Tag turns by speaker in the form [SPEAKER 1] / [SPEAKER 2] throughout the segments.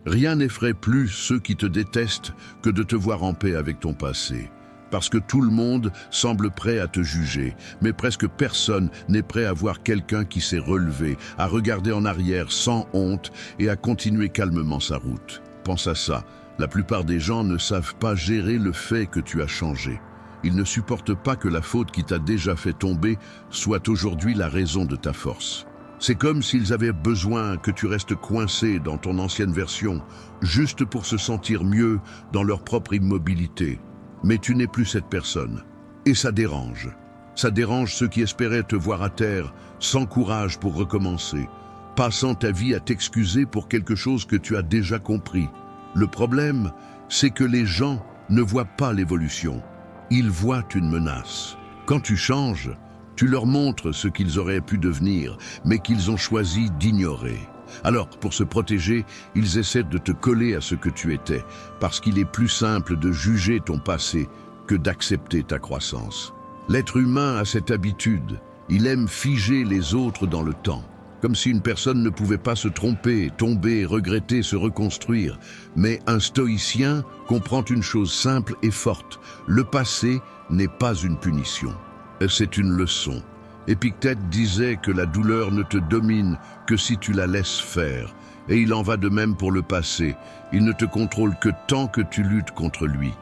[SPEAKER 1] Rien n'effraie plus ceux qui te détestent que de te voir en paix avec ton passé. Parce que tout le monde semble prêt à te juger, mais presque personne n'est prêt à voir quelqu'un qui s'est relevé, à regarder en arrière sans honte et à continuer calmement sa route. Pense à ça, la plupart des gens ne savent pas gérer le fait que tu as changé. Ils ne supportent pas que la faute qui t'a déjà fait tomber soit aujourd'hui la raison de ta force. C'est comme s'ils avaient besoin que tu restes coincé dans ton ancienne version, juste pour se sentir mieux dans leur propre immobilité. Mais tu n'es plus cette personne. Et ça dérange. Ça dérange ceux qui espéraient te voir à terre, sans courage pour recommencer, passant ta vie à t'excuser pour quelque chose que tu as déjà compris. Le problème, c'est que les gens ne voient pas l'évolution. Ils voient une menace. Quand tu changes, tu leur montres ce qu'ils auraient pu devenir, mais qu'ils ont choisi d'ignorer. Alors, pour se protéger, ils essaient de te coller à ce que tu étais, parce qu'il est plus simple de juger ton passé que d'accepter ta croissance. L'être humain a cette habitude, il aime figer les autres dans le temps, comme si une personne ne pouvait pas se tromper, tomber, regretter, se reconstruire. Mais un stoïcien comprend une chose simple et forte, le passé n'est pas une punition. C'est une leçon. Épictète disait que la douleur ne te domine que si tu la laisses faire. Et il en va de même pour le passé. Il ne te contrôle que tant que tu luttes contre lui.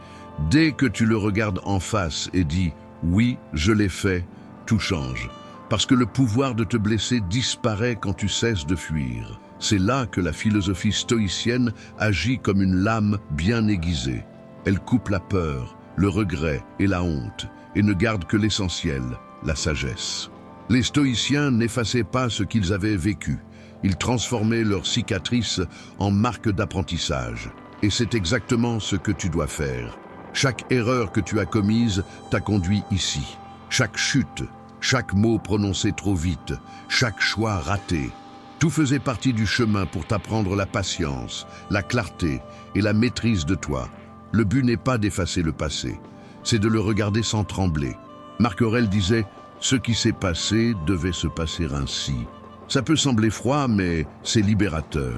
[SPEAKER 1] Dès que tu le regardes en face et dis « oui, je l'ai fait », tout change. Parce que le pouvoir de te blesser disparaît quand tu cesses de fuir. C'est là que la philosophie stoïcienne agit comme une lame bien aiguisée. Elle coupe la peur, le regret et la honte, et ne garde que l'essentiel, la sagesse. Les stoïciens n'effaçaient pas ce qu'ils avaient vécu. Ils transformaient leurs cicatrices en marques d'apprentissage. Et c'est exactement ce que tu dois faire. Chaque erreur que tu as commise t'a conduit ici. Chaque chute, chaque mot prononcé trop vite, chaque choix raté. Tout faisait partie du chemin pour t'apprendre la patience, la clarté et la maîtrise de toi. Le but n'est pas d'effacer le passé, c'est de le regarder sans trembler. Marc Aurèle disait « Ce qui s'est passé devait se passer ainsi ». Ça peut sembler froid, mais c'est libérateur.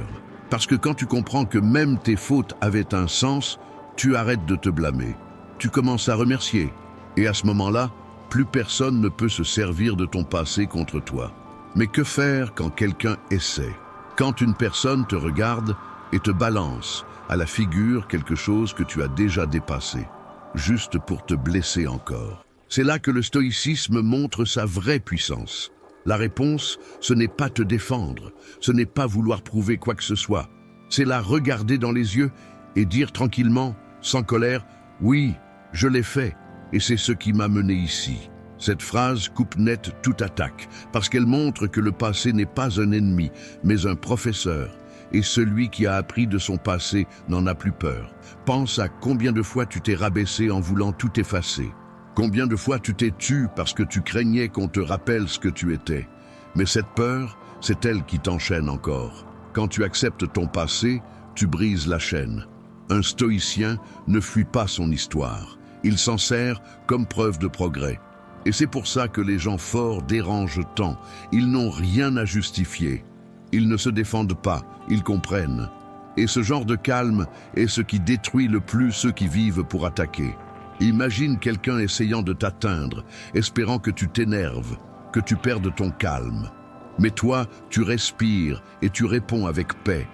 [SPEAKER 1] Parce que quand tu comprends que même tes fautes avaient un sens, tu arrêtes de te blâmer. Tu commences à remercier. Et à ce moment-là, plus personne ne peut se servir de ton passé contre toi. Mais que faire quand quelqu'un essaie? Quand une personne te regarde et te balance à la figure quelque chose que tu as déjà dépassé, juste pour te blesser encore. C'est là que le stoïcisme montre sa vraie puissance. La réponse, ce n'est pas te défendre, ce n'est pas vouloir prouver quoi que ce soit. C'est la regarder dans les yeux et dire tranquillement, sans colère, « Oui, je l'ai fait, et c'est ce qui m'a mené ici ». Cette phrase coupe net toute attaque, parce qu'elle montre que le passé n'est pas un ennemi, mais un professeur. Et celui qui a appris de son passé n'en a plus peur. Pense à combien de fois tu t'es rabaissé en voulant tout effacer. Combien de fois tu t'es tu parce que tu craignais qu'on te rappelle ce que tu étais. Mais cette peur, c'est elle qui t'enchaîne encore. Quand tu acceptes ton passé, tu brises la chaîne. Un stoïcien ne fuit pas son histoire. Il s'en sert comme preuve de progrès. Et c'est pour ça que les gens forts dérangent tant. Ils n'ont rien à justifier. Ils ne se défendent pas, ils comprennent. Et ce genre de calme est ce qui détruit le plus ceux qui vivent pour attaquer. Imagine quelqu'un essayant de t'atteindre, espérant que tu t'énerves, que tu perdes ton calme. Mais toi, tu respires et tu réponds avec paix.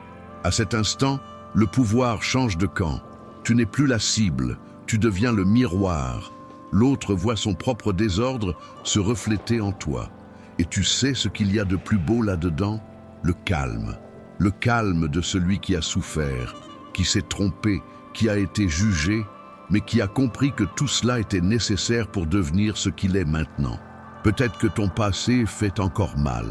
[SPEAKER 1] À cet instant, le pouvoir change de camp. Tu n'es plus la cible, tu deviens le miroir. L'autre voit son propre désordre se refléter en toi. Et tu sais ce qu'il y a de plus beau là-dedans? Le calme. Le calme de celui qui a souffert, qui s'est trompé, qui a été jugé, mais qui a compris que tout cela était nécessaire pour devenir ce qu'il est maintenant. Peut-être que ton passé fait encore mal.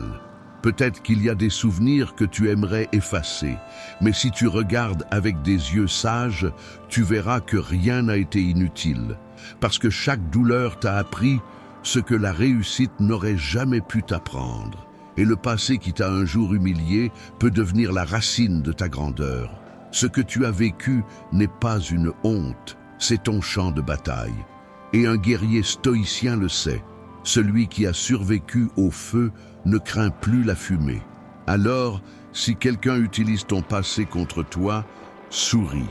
[SPEAKER 1] Peut-être qu'il y a des souvenirs que tu aimerais effacer. Mais si tu regardes avec des yeux sages, tu verras que rien n'a été inutile. Parce que chaque douleur t'a appris ce que la réussite n'aurait jamais pu t'apprendre. Et le passé qui t'a un jour humilié peut devenir la racine de ta grandeur. Ce que tu as vécu n'est pas une honte, c'est ton champ de bataille. Et un guerrier stoïcien le sait. Celui qui a survécu au feu ne craint plus la fumée. Alors, Si quelqu'un utilise ton passé contre toi, souris.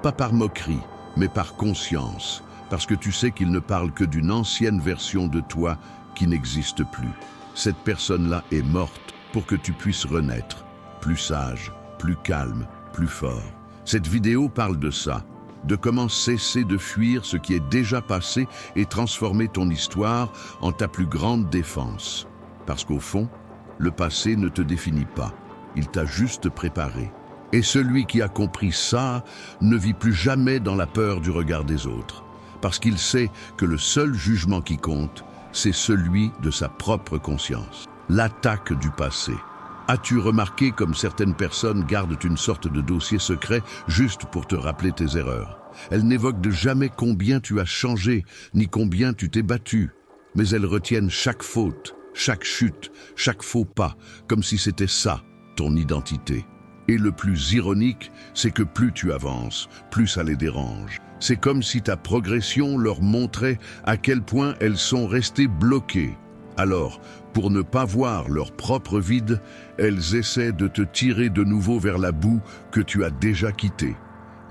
[SPEAKER 1] Pas par moquerie, mais par conscience, parce que tu sais qu'il ne parle que d'une ancienne version de toi qui n'existe plus. Cette personne-là est morte pour que tu puisses renaître, plus sage, plus calme, plus fort. Cette vidéo parle de ça, de comment cesser de fuir ce qui est déjà passé et transformer ton histoire en ta plus grande défense. Parce qu'au fond, le passé ne te définit pas, il t'a juste préparé. Et celui qui a compris ça ne vit plus jamais dans la peur du regard des autres, parce qu'il sait que le seul jugement qui compte, c'est celui de sa propre conscience. L'attaque du passé. As-tu remarqué comme certaines personnes gardent une sorte de dossier secret juste pour te rappeler tes erreurs? Elles n'évoquent de jamais combien tu as changé, ni combien tu t'es battu, mais elles retiennent chaque faute, chaque chute, chaque faux pas, comme si c'était ça, ton identité. Et le plus ironique, c'est que plus tu avances, plus ça les dérange. C'est comme si ta progression leur montrait à quel point elles sont restées bloquées. Alors, pour ne pas voir leur propre vide, elles essaient de te tirer de nouveau vers la boue que tu as déjà quittée.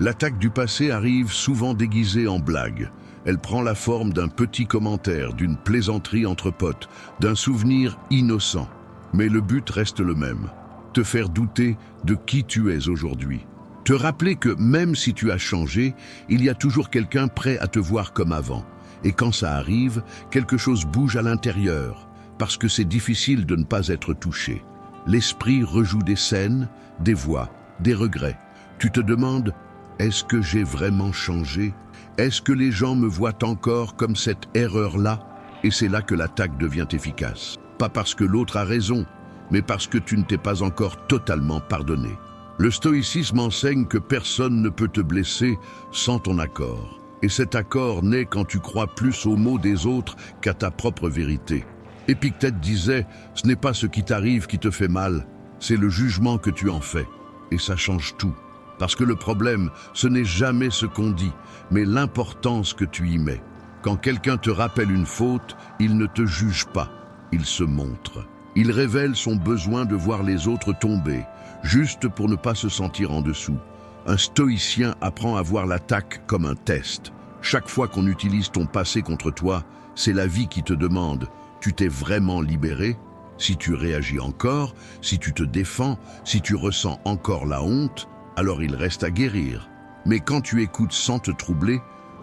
[SPEAKER 1] L'attaque du passé arrive souvent déguisée en blague. Elle prend la forme d'un petit commentaire, d'une plaisanterie entre potes, d'un souvenir innocent. Mais le but reste le même. Te faire douter de qui tu es aujourd'hui. Te rappeler que même si tu as changé, il y a toujours quelqu'un prêt à te voir comme avant. Et quand ça arrive, quelque chose bouge à l'intérieur, parce que c'est difficile de ne pas être touché. L'esprit rejoue des scènes, des voix, des regrets. Tu te demandes, est-ce que j'ai vraiment changé? Est-ce que les gens me voient encore comme cette erreur-là? Et c'est là que l'attaque devient efficace. Pas parce que l'autre a raison, mais parce que tu ne t'es pas encore totalement pardonné. Le stoïcisme enseigne que personne ne peut te blesser sans ton accord. Et cet accord naît quand tu crois plus aux mots des autres qu'à ta propre vérité. Épictète disait, ce n'est pas ce qui t'arrive qui te fait mal, c'est le jugement que tu en fais. Et ça change tout. Parce que le problème, ce n'est jamais ce qu'on dit, mais l'importance que tu y mets. Quand quelqu'un te rappelle une faute, il ne te juge pas, il se montre. Il révèle son besoin de voir les autres tomber, juste pour ne pas se sentir en dessous. Un stoïcien apprend à voir l'attaque comme un test. Chaque fois qu'on utilise ton passé contre toi, c'est la vie qui te demande « Tu t'es vraiment libéré ?» Si tu réagis encore, si tu te défends, si tu ressens encore la honte, alors il reste à guérir. Mais quand tu écoutes sans te troubler,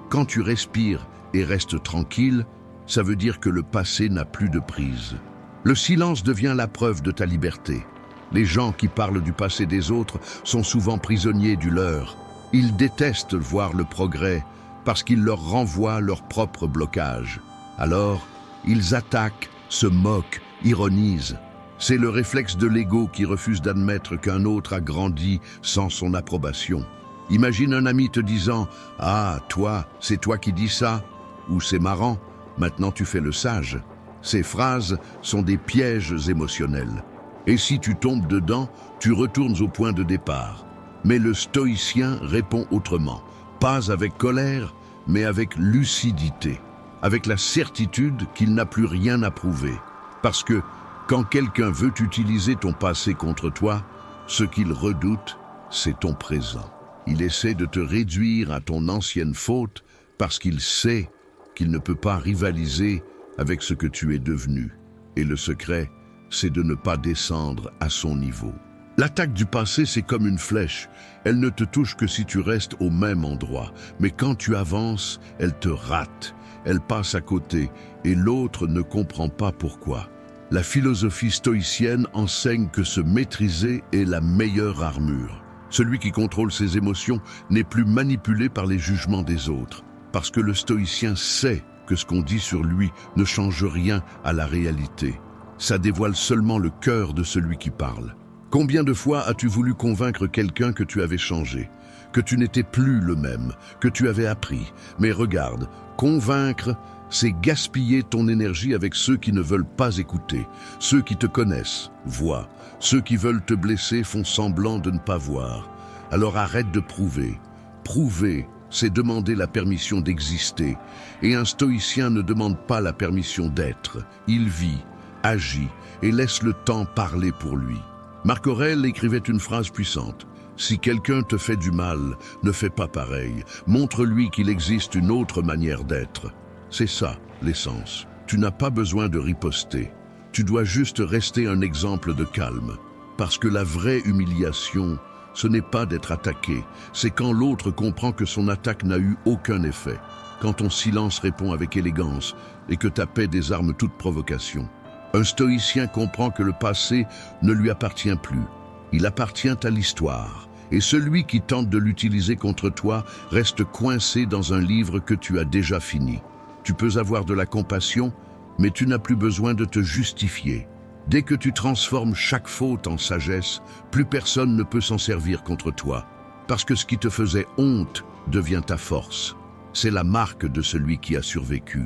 [SPEAKER 1] quand tu respires et restes tranquille, ça veut dire que le passé n'a plus de prise. Le silence devient la preuve de ta liberté. Les gens qui parlent du passé des autres sont souvent prisonniers du leur. Ils détestent voir le progrès parce qu'il leur renvoie leur propre blocage. Alors, ils attaquent, se moquent, ironisent. C'est le réflexe de l'ego qui refuse d'admettre qu'un autre a grandi sans son approbation. Imagine un ami te disant « Ah, toi, c'est toi qui dis ça » ou « C'est marrant, maintenant tu fais le sage ». Ces phrases sont des pièges émotionnels. Et si tu tombes dedans, tu retournes au point de départ. Mais le stoïcien répond autrement. Pas avec colère, mais avec lucidité. Avec la certitude qu'il n'a plus rien à prouver. Parce que quand quelqu'un veut utiliser ton passé contre toi, ce qu'il redoute, c'est ton présent. Il essaie de te réduire à ton ancienne faute parce qu'il sait qu'il ne peut pas rivaliser avec ce que tu es devenu. Et le secret, c'est de ne pas descendre à son niveau. L'attaque du passé, c'est comme une flèche. Elle ne te touche que si tu restes au même endroit. Mais quand tu avances, elle te rate. Elle passe à côté et l'autre ne comprend pas pourquoi. La philosophie stoïcienne enseigne que se maîtriser est la meilleure armure. Celui qui contrôle ses émotions n'est plus manipulé par les jugements des autres. Parce que le stoïcien sait que ce qu'on dit sur lui ne change rien à la réalité. Ça dévoile seulement le cœur de celui qui parle. Combien de fois as-tu voulu convaincre quelqu'un que tu avais changé, que tu n'étais plus le même, que tu avais appris? Mais regarde, convaincre, c'est gaspiller ton énergie avec ceux qui ne veulent pas écouter, ceux qui te connaissent, voient, ceux qui veulent te blesser font semblant de ne pas voir. Alors arrête de prouver. Prouver, c'est demander la permission d'exister. Et un stoïcien ne demande pas la permission d'être. Il vit, agit et laisse le temps parler pour lui. Marc Aurèle écrivait une phrase puissante. Si quelqu'un te fait du mal, ne fais pas pareil. Montre-lui qu'il existe une autre manière d'être. C'est ça, l'essence. Tu n'as pas besoin de riposter. Tu dois juste rester un exemple de calme. Parce que la vraie humiliation, ce n'est pas d'être attaqué. C'est quand l'autre comprend que son attaque n'a eu aucun effet. Quand ton silence répond avec élégance et que ta paix désarme toute provocation. Un stoïcien comprend que le passé ne lui appartient plus. Il appartient à l'histoire. Et celui qui tente de l'utiliser contre toi reste coincé dans un livre que tu as déjà fini. Tu peux avoir de la compassion, mais tu n'as plus besoin de te justifier. Dès que tu transformes chaque faute en sagesse, plus personne ne peut s'en servir contre toi. Parce que ce qui te faisait honte devient ta force. C'est la marque de celui qui a survécu.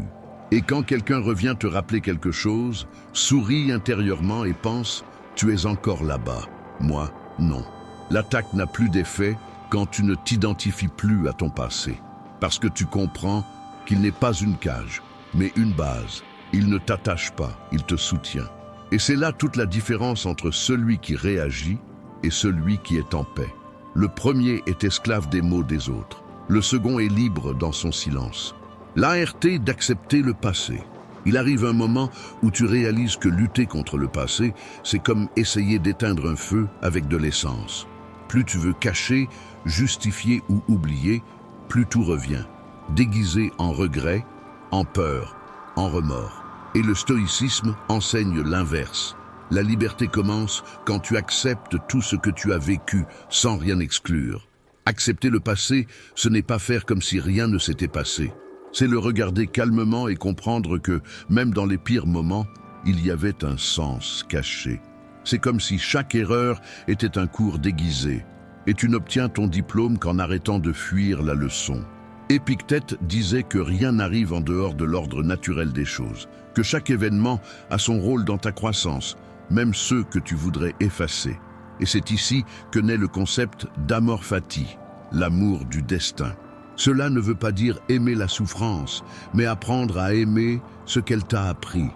[SPEAKER 1] Et quand quelqu'un revient te rappeler quelque chose, souris intérieurement et pense « tu es encore là-bas ». Moi, non. L'attaque n'a plus d'effet quand tu ne t'identifies plus à ton passé. Parce que tu comprends qu'il n'est pas une cage, mais une base. Il ne t'attache pas, il te soutient. Et c'est là toute la différence entre celui qui réagit et celui qui est en paix. Le premier est esclave des mots des autres. Le second est libre dans son silence. L'ART d'accepter le passé. Il arrive un moment où tu réalises que lutter contre le passé, c'est comme essayer d'éteindre un feu avec de l'essence. Plus tu veux cacher, justifier ou oublier, plus tout revient, déguisé en regret, en peur, en remords. Et le stoïcisme enseigne l'inverse. La liberté commence quand tu acceptes tout ce que tu as vécu sans rien exclure. Accepter le passé, ce n'est pas faire comme si rien ne s'était passé. C'est le regarder calmement et comprendre que, même dans les pires moments, il y avait un sens caché. C'est comme si chaque erreur était un cours déguisé, et tu n'obtiens ton diplôme qu'en arrêtant de fuir la leçon. Épictète disait que rien n'arrive en dehors de l'ordre naturel des choses, que chaque événement a son rôle dans ta croissance, même ceux que tu voudrais effacer. Et c'est ici que naît le concept d'amor fati, l'amour du destin. Cela ne veut pas dire aimer la souffrance, mais apprendre à aimer ce qu'elle t'a appris.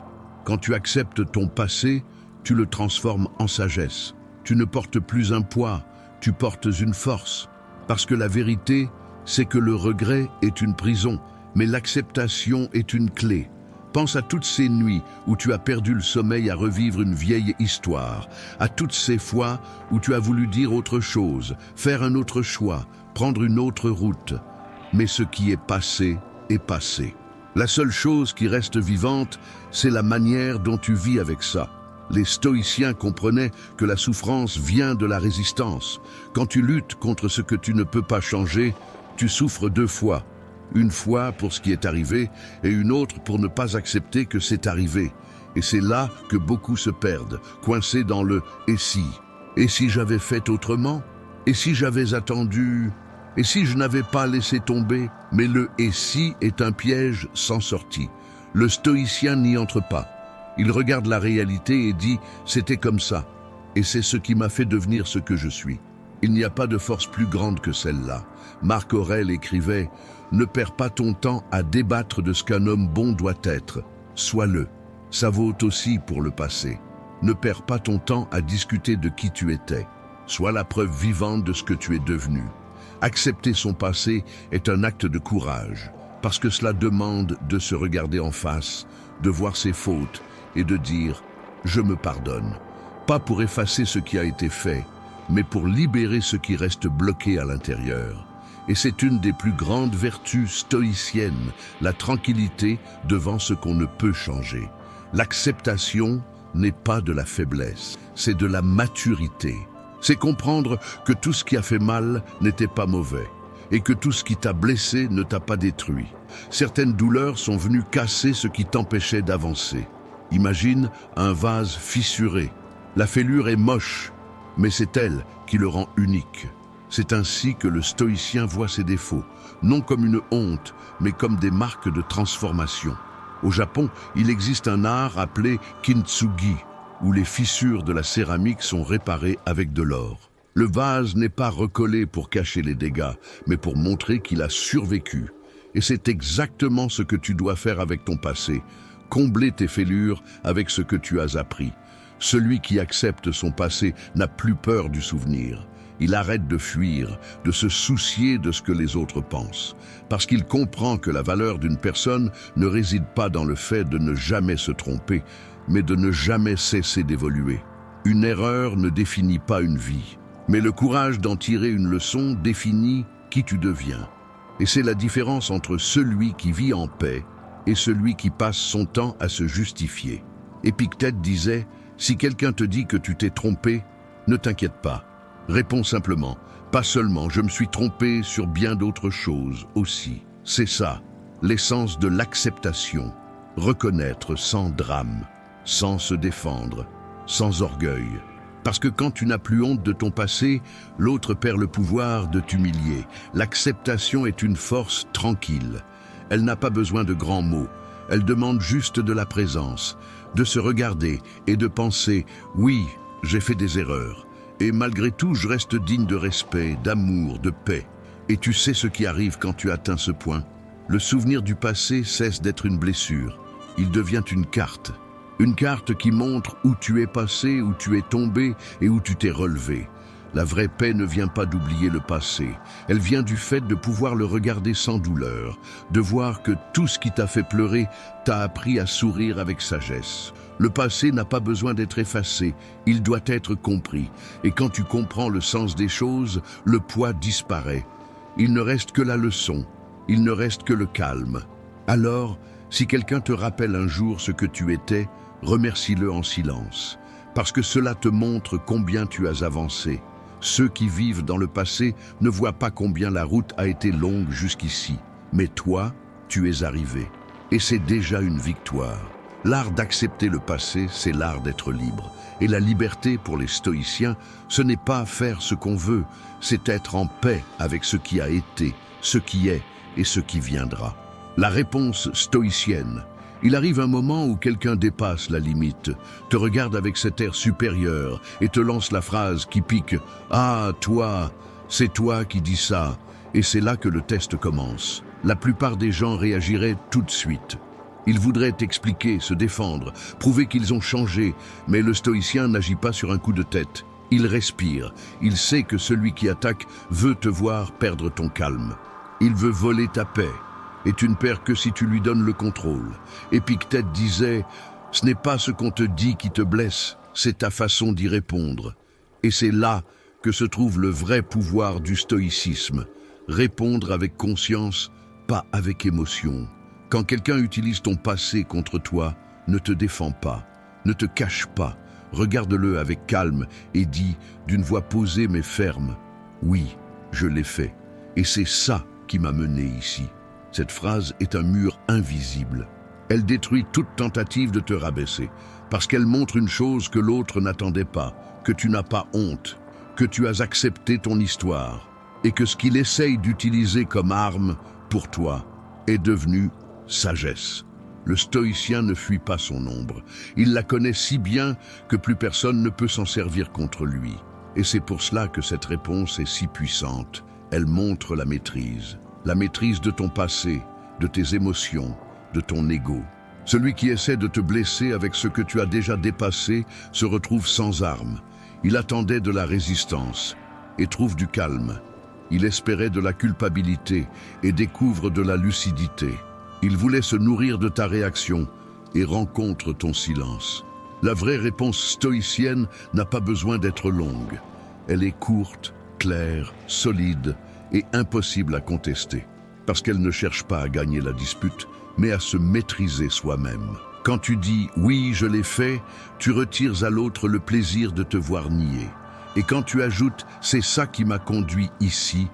[SPEAKER 1] Quand tu acceptes ton passé, tu le transformes en sagesse. Tu ne portes plus un poids, tu portes une force. Parce que la vérité, c'est que le regret est une prison, mais l'acceptation est une clé. Pense à toutes ces nuits où tu as perdu le sommeil à revivre une vieille histoire, à toutes ces fois où tu as voulu dire autre chose, faire un autre choix, prendre une autre route. Mais ce qui est passé est passé. La seule chose qui reste vivante, c'est la manière dont tu vis avec ça. Les stoïciens comprenaient que la souffrance vient de la résistance. Quand tu luttes contre ce que tu ne peux pas changer, tu souffres deux fois. Une fois pour ce qui est arrivé et une autre pour ne pas accepter que c'est arrivé. Et c'est là que beaucoup se perdent, coincés dans le « et si ». Et si j'avais fait autrement? Et si j'avais attendu? Et si je n'avais pas laissé tomber? Mais le « et si » est un piège sans sortie. Le stoïcien n'y entre pas. Il regarde la réalité et dit « c'était comme ça ». Et c'est ce qui m'a fait devenir ce que je suis. Il n'y a pas de force plus grande que celle-là. Marc Aurèle écrivait « Ne perds pas ton temps à débattre de ce qu'un homme bon doit être. Sois-le. » Ça vaut aussi pour le passé. Ne perds pas ton temps à discuter de qui tu étais. Sois la preuve vivante de ce que tu es devenu. Accepter son passé est un acte de courage, parce que cela demande de se regarder en face, de voir ses fautes et de dire « je me pardonne ». Pas pour effacer ce qui a été fait, mais pour libérer ce qui reste bloqué à l'intérieur. Et c'est une des plus grandes vertus stoïciennes, la tranquillité devant ce qu'on ne peut changer. L'acceptation n'est pas de la faiblesse, c'est de la maturité. C'est comprendre que tout ce qui a fait mal n'était pas mauvais et que tout ce qui t'a blessé ne t'a pas détruit. Certaines douleurs sont venues casser ce qui t'empêchait d'avancer. Imagine un vase fissuré. La fêlure est moche, mais c'est elle qui le rend unique. C'est ainsi que le stoïcien voit ses défauts, non comme une honte, mais comme des marques de transformation. Au Japon, il existe un art appelé kintsugi, où les fissures de la céramique sont réparées avec de l'or. Le vase n'est pas recollé pour cacher les dégâts, mais pour montrer qu'il a survécu. Et c'est exactement ce que tu dois faire avec ton passé, combler tes fêlures avec ce que tu as appris. Celui qui accepte son passé n'a plus peur du souvenir. Il arrête de fuir, de se soucier de ce que les autres pensent, parce qu'il comprend que la valeur d'une personne ne réside pas dans le fait de ne jamais se tromper, mais de ne jamais cesser d'évoluer. Une erreur ne définit pas une vie, mais le courage d'en tirer une leçon définit qui tu deviens. Et c'est la différence entre celui qui vit en paix et celui qui passe son temps à se justifier. Épictète disait, si quelqu'un te dit que tu t'es trompé, ne t'inquiète pas. Réponds simplement, pas seulement, je me suis trompé sur bien d'autres choses aussi. C'est ça, l'essence de l'acceptation. Reconnaître sans drame, sans se défendre, sans orgueil. Parce que quand tu n'as plus honte de ton passé, l'autre perd le pouvoir de t'humilier. L'acceptation est une force tranquille. Elle n'a pas besoin de grands mots. Elle demande juste de la présence, de se regarder et de penser « Oui, j'ai fait des erreurs. Et malgré tout, je reste digne de respect, d'amour, de paix. » Et tu sais ce qui arrive quand tu atteins ce point. Le souvenir du passé cesse d'être une blessure. Il devient une carte. Une carte qui montre où tu es passé, où tu es tombé et où tu t'es relevé. La vraie paix ne vient pas d'oublier le passé. Elle vient du fait de pouvoir le regarder sans douleur, de voir que tout ce qui t'a fait pleurer t'a appris à sourire avec sagesse. Le passé n'a pas besoin d'être effacé, il doit être compris. Et quand tu comprends le sens des choses, le poids disparaît. Il ne reste que la leçon, il ne reste que le calme. Alors, si quelqu'un te rappelle un jour ce que tu étais, remercie-le en silence, parce que cela te montre combien tu as avancé. Ceux qui vivent dans le passé ne voient pas combien la route a été longue jusqu'ici. Mais toi, tu es arrivé. Et c'est déjà une victoire. L'art d'accepter le passé, c'est l'art d'être libre. Et la liberté, pour les stoïciens, ce n'est pas faire ce qu'on veut, c'est être en paix avec ce qui a été, ce qui est et ce qui viendra. La réponse stoïcienne. Il arrive un moment où quelqu'un dépasse la limite, te regarde avec cet air supérieur et te lance la phrase qui pique « Ah, toi, c'est toi qui dis ça ». Et c'est là que le test commence. La plupart des gens réagiraient tout de suite. Ils voudraient t'expliquer, se défendre, prouver qu'ils ont changé, mais le stoïcien n'agit pas sur un coup de tête. Il respire, il sait que celui qui attaque veut te voir perdre ton calme. Il veut voler ta paix. Et tu ne perds que si tu lui donnes le contrôle. Épictète disait « Ce n'est pas ce qu'on te dit qui te blesse, c'est ta façon d'y répondre. » Et c'est là que se trouve le vrai pouvoir du stoïcisme. Répondre avec conscience, pas avec émotion. Quand quelqu'un utilise ton passé contre toi, ne te défends pas, ne te cache pas. Regarde-le avec calme et dis d'une voix posée mais ferme « Oui, je l'ai fait. Et c'est ça qui m'a mené ici. » Cette phrase est un mur invisible. Elle détruit toute tentative de te rabaisser, parce qu'elle montre une chose que l'autre n'attendait pas, que tu n'as pas honte, que tu as accepté ton histoire, et que ce qu'il essaye d'utiliser comme arme pour toi est devenu sagesse. Le stoïcien ne fuit pas son ombre. Il la connaît si bien que plus personne ne peut s'en servir contre lui. Et c'est pour cela que cette réponse est si puissante. Elle montre la maîtrise de ton passé, de tes émotions, de ton ego. Celui qui essaie de te blesser avec ce que tu as déjà dépassé se retrouve sans armes. Il attendait de la résistance et trouve du calme. Il espérait de la culpabilité et découvre de la lucidité. Il voulait se nourrir de ta réaction et rencontre ton silence. La vraie réponse stoïcienne n'a pas besoin d'être longue. Elle est courte, claire, solide et impossible à contester, parce qu'elle ne cherche pas à gagner la dispute, mais à se maîtriser soi-même. Quand tu dis « oui, je l'ai fait », tu retires à l'autre le plaisir de te voir nier. Et quand tu ajoutes « c'est ça qui m'a conduit ici »,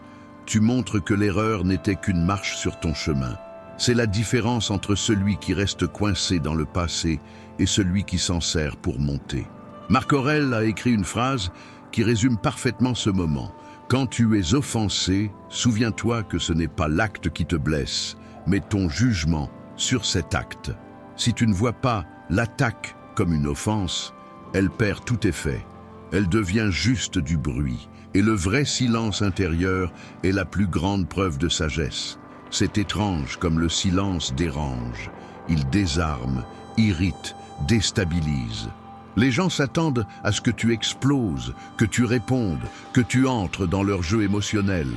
[SPEAKER 1] tu montres que l'erreur n'était qu'une marche sur ton chemin. C'est la différence entre celui qui reste coincé dans le passé et celui qui s'en sert pour monter. Marc Aurèle a écrit une phrase qui résume parfaitement ce moment. Quand tu es offensé, souviens-toi que ce n'est pas l'acte qui te blesse, mais ton jugement sur cet acte. Si tu ne vois pas l'attaque comme une offense, elle perd tout effet. Elle devient juste du bruit. Et le vrai silence intérieur est la plus grande preuve de sagesse. C'est étrange comme le silence dérange. Il désarme, irrite, déstabilise. Les gens s'attendent à ce que tu exploses, que tu répondes, que tu entres dans leur jeu émotionnel.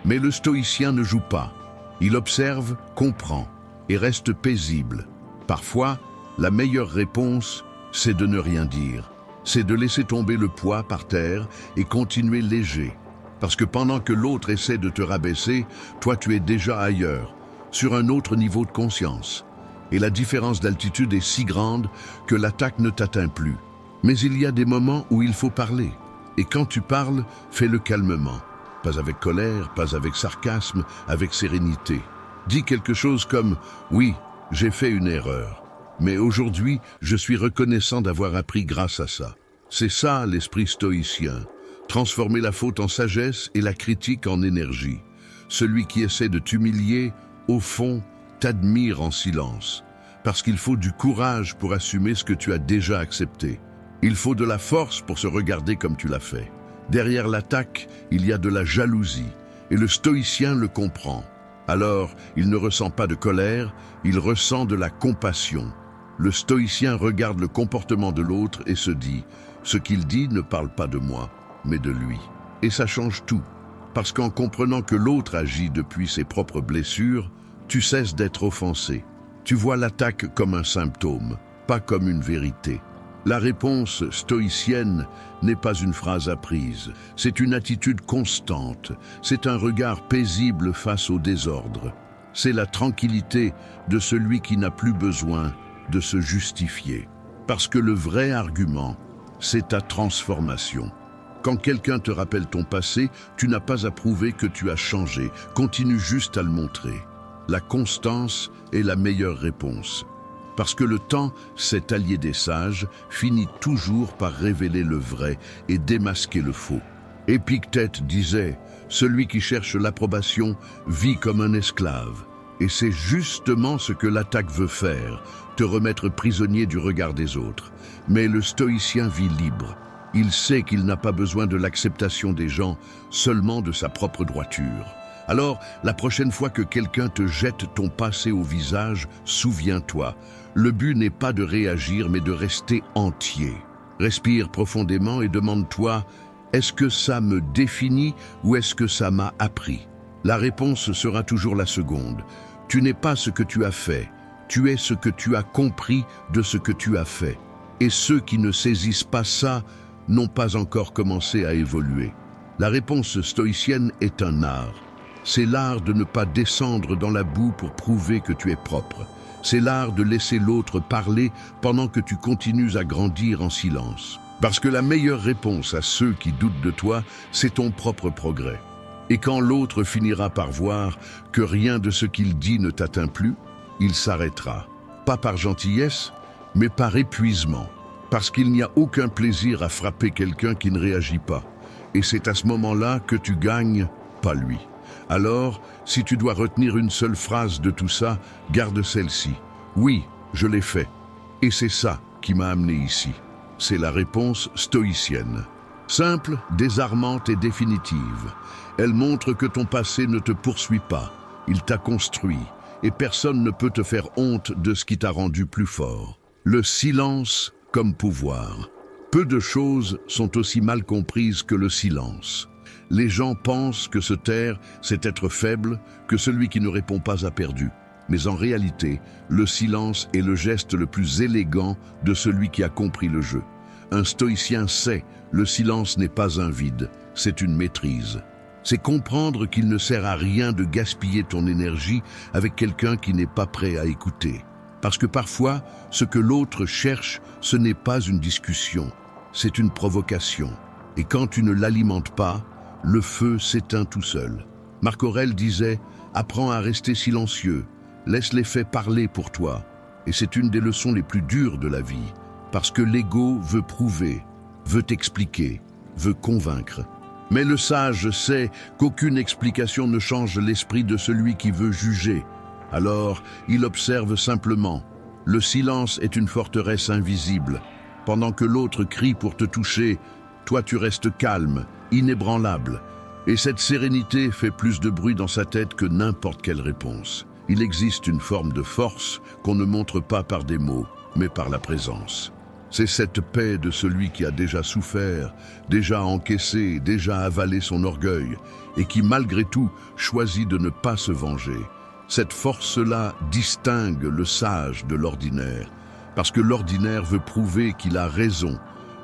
[SPEAKER 1] Mais le stoïcien ne joue pas. Il observe, comprend et reste paisible. Parfois, la meilleure réponse, c'est de ne rien dire. C'est de laisser tomber le poids par terre et continuer léger. Parce que pendant que l'autre essaie de te rabaisser, toi tu es déjà ailleurs, sur un autre niveau de conscience. Et la différence d'altitude est si grande que l'attaque ne t'atteint plus. Mais il y a des moments où il faut parler. Et quand tu parles, fais-le calmement. Pas avec colère, pas avec sarcasme, avec sérénité. Dis quelque chose comme « Oui, j'ai fait une erreur. Mais aujourd'hui, je suis reconnaissant d'avoir appris grâce à ça. » C'est ça l'esprit stoïcien. Transformer la faute en sagesse et la critique en énergie. Celui qui essaie de t'humilier, au fond, t'admire en silence. Parce qu'il faut du courage pour assumer ce que tu as déjà accepté. Il faut de la force pour se regarder comme tu l'as fait. Derrière l'attaque, il y a de la jalousie. Et le stoïcien le comprend. Alors, il ne ressent pas de colère, il ressent de la compassion. Le stoïcien regarde le comportement de l'autre et se dit « Ce qu'il dit ne parle pas de moi, mais de lui. » Et ça change tout. Parce qu'en comprenant que l'autre agit depuis ses propres blessures, tu cesses d'être offensé. Tu vois l'attaque comme un symptôme, pas comme une vérité. La réponse stoïcienne n'est pas une phrase apprise, c'est une attitude constante, c'est un regard paisible face au désordre. C'est la tranquillité de celui qui n'a plus besoin de se justifier. Parce que le vrai argument, c'est ta transformation. Quand quelqu'un te rappelle ton passé, tu n'as pas à prouver que tu as changé, continue juste à le montrer. La constance est la meilleure réponse. Parce que le temps, cet allié des sages, finit toujours par révéler le vrai et démasquer le faux. Épictète disait « Celui qui cherche l'approbation vit comme un esclave ». Et c'est justement ce que l'attaque veut faire, te remettre prisonnier du regard des autres. Mais le stoïcien vit libre. Il sait qu'il n'a pas besoin de l'acceptation des gens, seulement de sa propre droiture. Alors, la prochaine fois que quelqu'un te jette ton passé au visage, souviens-toi, le but n'est pas de réagir, mais de rester entier. Respire profondément et demande-toi, est-ce que ça me définit ou est-ce que ça m'a appris? La réponse sera toujours la seconde. Tu n'es pas ce que tu as fait, tu es ce que tu as compris de ce que tu as fait. Et ceux qui ne saisissent pas ça n'ont pas encore commencé à évoluer. La réponse stoïcienne est un art. C'est l'art de ne pas descendre dans la boue pour prouver que tu es propre. C'est l'art de laisser l'autre parler pendant que tu continues à grandir en silence. Parce que la meilleure réponse à ceux qui doutent de toi, c'est ton propre progrès. Et quand l'autre finira par voir que rien de ce qu'il dit ne t'atteint plus, il s'arrêtera. Pas par gentillesse, mais par épuisement. Parce qu'il n'y a aucun plaisir à frapper quelqu'un qui ne réagit pas. Et c'est à ce moment-là que tu gagnes, pas lui. Alors, si tu dois retenir une seule phrase de tout ça, garde celle-ci. Oui, je l'ai fait. Et c'est ça qui m'a amené ici. C'est la réponse stoïcienne. Simple, désarmante et définitive. Elle montre que ton passé ne te poursuit pas. Il t'a construit. Et personne ne peut te faire honte de ce qui t'a rendu plus fort. Le silence comme pouvoir. Peu de choses sont aussi mal comprises que le silence. Les gens pensent que se taire, c'est être faible, que celui qui ne répond pas a perdu. Mais en réalité, le silence est le geste le plus élégant de celui qui a compris le jeu. Un stoïcien sait, le silence n'est pas un vide, c'est une maîtrise. C'est comprendre qu'il ne sert à rien de gaspiller ton énergie avec quelqu'un qui n'est pas prêt à écouter. Parce que parfois, ce que l'autre cherche, ce n'est pas une discussion, c'est une provocation. Et quand tu ne l'alimentes pas, le feu s'éteint tout seul. Marc Aurèle disait « Apprends à rester silencieux, laisse les faits parler pour toi ». Et c'est une des leçons les plus dures de la vie, parce que l'ego veut prouver, veut expliquer, veut convaincre. Mais le sage sait qu'aucune explication ne change l'esprit de celui qui veut juger. Alors, il observe simplement. Le silence est une forteresse invisible. Pendant que l'autre crie pour te toucher, toi tu restes calme, inébranlable. Et cette sérénité fait plus de bruit dans sa tête que n'importe quelle réponse. Il existe une forme de force qu'on ne montre pas par des mots, mais par la présence. C'est cette paix de celui qui a déjà souffert, déjà encaissé, déjà avalé son orgueil, et qui malgré tout choisit de ne pas se venger. Cette force-là distingue le sage de l'ordinaire, parce que l'ordinaire veut prouver qu'il a raison.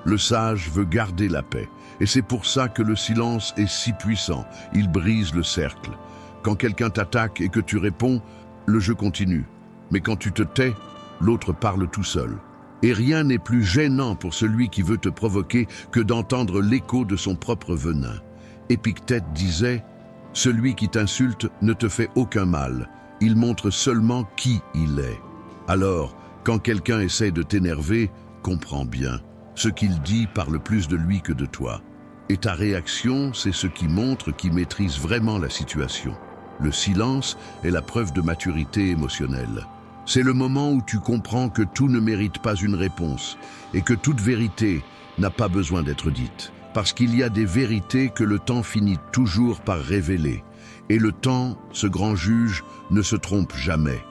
[SPEAKER 1] Le sage veut garder la paix, et c'est pour ça que le silence est si puissant, il brise le cercle. Quand quelqu'un t'attaque et que tu réponds, le jeu continue. Mais quand tu te tais, l'autre parle tout seul. Et rien n'est plus gênant pour celui qui veut te provoquer que d'entendre l'écho de son propre venin. Épictète disait « Celui qui t'insulte ne te fait aucun mal, il montre seulement qui il est. » Alors, quand quelqu'un essaie de t'énerver, comprends bien. Ce qu'il dit parle plus de lui que de toi. Et ta réaction, c'est ce qui montre qu'il maîtrise vraiment la situation. Le silence est la preuve de maturité émotionnelle. C'est le moment où tu comprends que tout ne mérite pas une réponse et que toute vérité n'a pas besoin d'être dite. Parce qu'il y a des vérités que le temps finit toujours par révéler. Et le temps, ce grand juge, ne se trompe jamais.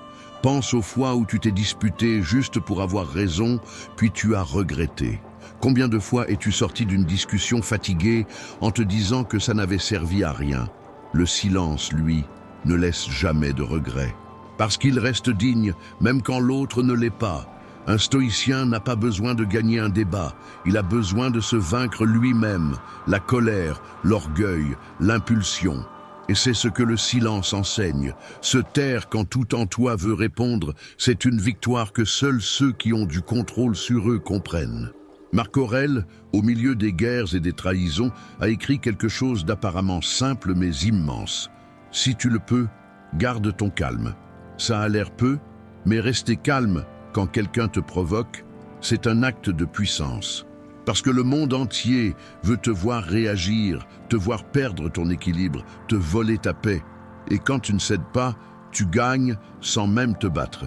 [SPEAKER 1] Pense aux fois où tu t'es disputé juste pour avoir raison, puis tu as regretté. Combien de fois es-tu sorti d'une discussion fatigué en te disant que ça n'avait servi à rien? Le silence, lui, ne laisse jamais de regret. Parce qu'il reste digne, même quand l'autre ne l'est pas. Un stoïcien n'a pas besoin de gagner un débat, il a besoin de se vaincre lui-même, la colère, l'orgueil, l'impulsion. Et c'est ce que le silence enseigne. Se taire quand tout en toi veut répondre, c'est une victoire que seuls ceux qui ont du contrôle sur eux comprennent. Marc Aurèle, au milieu des guerres et des trahisons, a écrit quelque chose d'apparemment simple mais immense. Si tu le peux, garde ton calme. Ça a l'air peu, mais rester calme quand quelqu'un te provoque, c'est un acte de puissance. Parce que le monde entier veut te voir réagir, te voir perdre ton équilibre, te voler ta paix. Et quand tu ne cèdes pas, tu gagnes sans même te battre.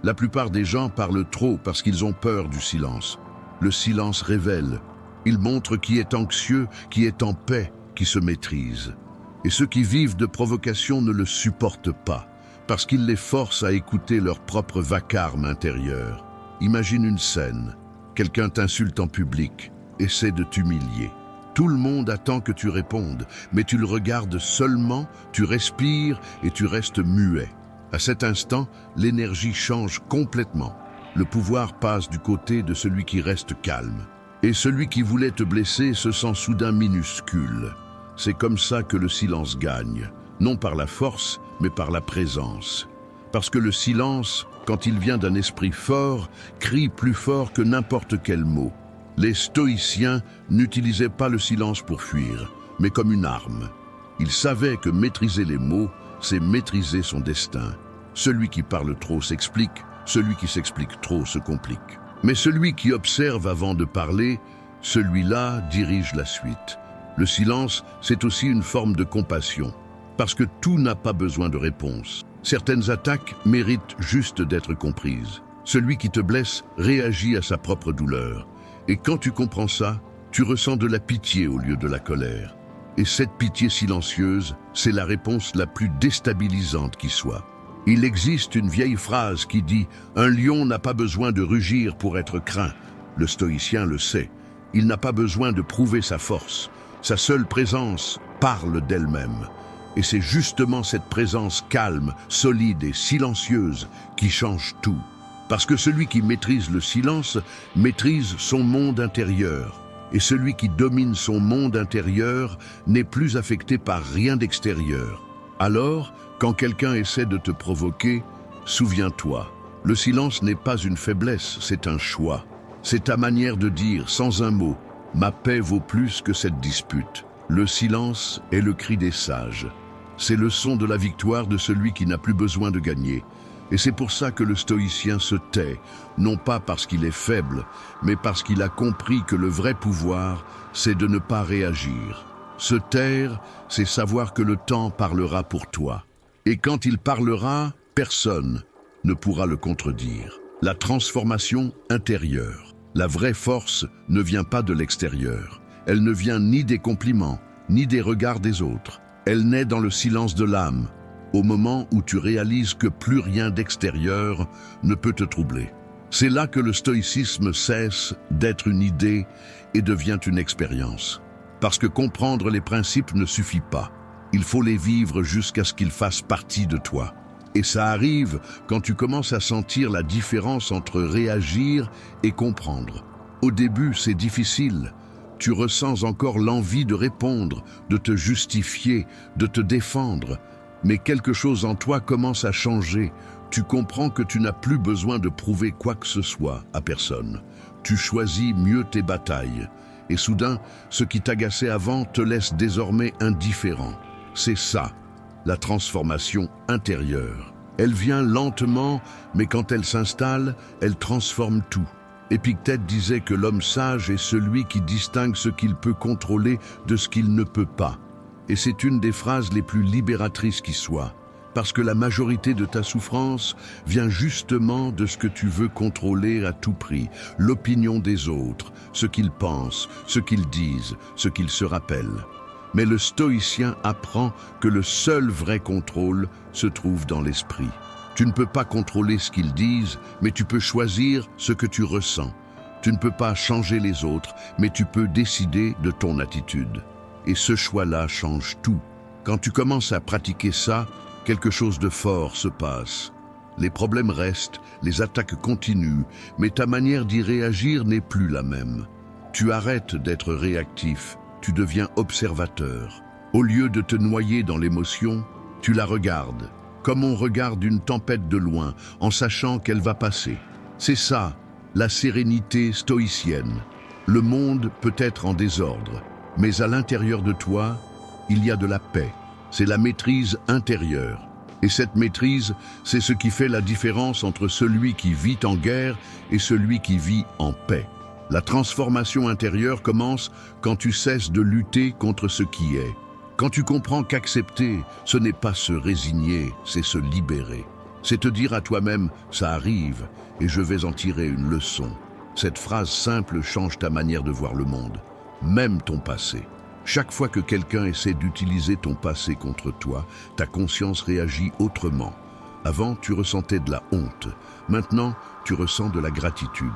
[SPEAKER 1] La plupart des gens parlent trop parce qu'ils ont peur du silence. Le silence révèle. Il montre qui est anxieux, qui est en paix, qui se maîtrise. Et ceux qui vivent de provocation ne le supportent pas, parce qu'il les force à écouter leur propre vacarme intérieur. Imagine une scène. Quelqu'un t'insulte en public, essaie de t'humilier. Tout le monde attend que tu répondes, mais tu le regardes seulement, tu respires et tu restes muet. À cet instant, l'énergie change complètement. Le pouvoir passe du côté de celui qui reste calme. Et celui qui voulait te blesser se sent soudain minuscule. C'est comme ça que le silence gagne, non par la force, mais par la présence. Parce que le silence, quand il vient d'un esprit fort, crie plus fort que n'importe quel mot. Les stoïciens n'utilisaient pas le silence pour fuir, mais comme une arme. Ils savaient que maîtriser les mots, c'est maîtriser son destin. Celui qui parle trop s'explique, celui qui s'explique trop se complique. Mais celui qui observe avant de parler, celui-là dirige la suite. Le silence, c'est aussi une forme de compassion, parce que tout n'a pas besoin de réponse. Certaines attaques méritent juste d'être comprises. Celui qui te blesse réagit à sa propre douleur. Et quand tu comprends ça, tu ressens de la pitié au lieu de la colère. Et cette pitié silencieuse, c'est la réponse la plus déstabilisante qui soit. Il existe une vieille phrase qui dit « Un lion n'a pas besoin de rugir pour être craint ». Le stoïcien le sait. Il n'a pas besoin de prouver sa force. Sa seule présence parle d'elle-même. Et c'est justement cette présence calme, solide et silencieuse qui change tout. Parce que celui qui maîtrise le silence maîtrise son monde intérieur. Et celui qui domine son monde intérieur n'est plus affecté par rien d'extérieur. Alors, quand quelqu'un essaie de te provoquer, souviens-toi, le silence n'est pas une faiblesse, c'est un choix. C'est ta manière de dire, sans un mot, « Ma paix vaut plus que cette dispute ». Le silence est le cri des sages. C'est le son de la victoire de celui qui n'a plus besoin de gagner. Et c'est pour ça que le stoïcien se tait, non pas parce qu'il est faible, mais parce qu'il a compris que le vrai pouvoir, c'est de ne pas réagir. Se taire, c'est savoir que le temps parlera pour toi. Et quand il parlera, personne ne pourra le contredire. La transformation intérieure. La vraie force ne vient pas de l'extérieur. Elle ne vient ni des compliments, ni des regards des autres. Elle naît dans le silence de l'âme, au moment où tu réalises que plus rien d'extérieur ne peut te troubler. C'est là que le stoïcisme cesse d'être une idée et devient une expérience. Parce que comprendre les principes ne suffit pas. Il faut les vivre jusqu'à ce qu'ils fassent partie de toi. Et ça arrive quand tu commences à sentir la différence entre réagir et comprendre. Au début, c'est difficile. Tu ressens encore l'envie de répondre, de te justifier, de te défendre. Mais quelque chose en toi commence à changer. Tu comprends que tu n'as plus besoin de prouver quoi que ce soit à personne. Tu choisis mieux tes batailles. Et soudain, ce qui t'agaçait avant te laisse désormais indifférent. C'est ça, la transformation intérieure. Elle vient lentement, mais quand elle s'installe, elle transforme tout. Épictète disait que l'homme sage est celui qui distingue ce qu'il peut contrôler de ce qu'il ne peut pas. Et c'est une des phrases les plus libératrices qui soit, parce que la majorité de ta souffrance vient justement de ce que tu veux contrôler à tout prix, l'opinion des autres, ce qu'ils pensent, ce qu'ils disent, ce qu'ils se rappellent. Mais le stoïcien apprend que le seul vrai contrôle se trouve dans l'esprit. Tu ne peux pas contrôler ce qu'ils disent, mais tu peux choisir ce que tu ressens. Tu ne peux pas changer les autres, mais tu peux décider de ton attitude. Et ce choix-là change tout. Quand tu commences à pratiquer ça, quelque chose de fort se passe. Les problèmes restent, les attaques continuent, mais ta manière d'y réagir n'est plus la même. Tu arrêtes d'être réactif. Tu deviens observateur. Au lieu de te noyer dans l'émotion, tu la regardes, comme on regarde une tempête de loin, en sachant qu'elle va passer. C'est ça, la sérénité stoïcienne. Le monde peut être en désordre, mais à l'intérieur de toi, il y a de la paix. C'est la maîtrise intérieure. Et cette maîtrise, c'est ce qui fait la différence entre celui qui vit en guerre et celui qui vit en paix. La transformation intérieure commence quand tu cesses de lutter contre ce qui est. Quand tu comprends qu'accepter, ce n'est pas se résigner, c'est se libérer. C'est te dire à toi-même, ça arrive, et je vais en tirer une leçon. Cette phrase simple change ta manière de voir le monde, même ton passé. Chaque fois que quelqu'un essaie d'utiliser ton passé contre toi, ta conscience réagit autrement. Avant, tu ressentais de la honte. Maintenant, tu ressens de la gratitude.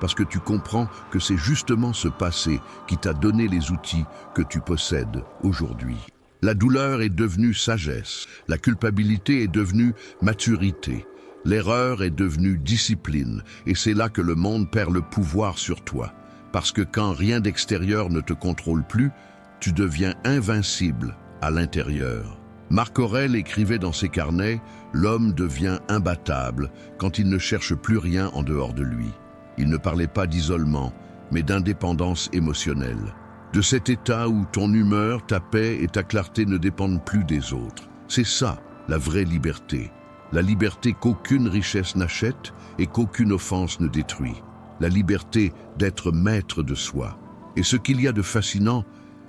[SPEAKER 1] Parce que tu comprends que c'est justement ce passé qui t'a donné les outils que tu possèdes aujourd'hui. La douleur est devenue sagesse, la culpabilité est devenue maturité, l'erreur est devenue discipline, et c'est là que le monde perd le pouvoir sur toi. Parce que quand rien d'extérieur ne te contrôle plus, tu deviens invincible à l'intérieur. Marc Aurèle écrivait dans ses carnets « L'homme devient imbattable quand il ne cherche plus rien en dehors de lui ». Il ne parlait pas d'isolement, mais d'indépendance émotionnelle. De cet état où ton humeur, ta paix et ta clarté ne dépendent plus des autres. C'est ça, la vraie liberté. La liberté qu'aucune richesse n'achète et qu'aucune offense ne détruit. La liberté d'être maître de soi. Et ce qu'il y a de fascinant,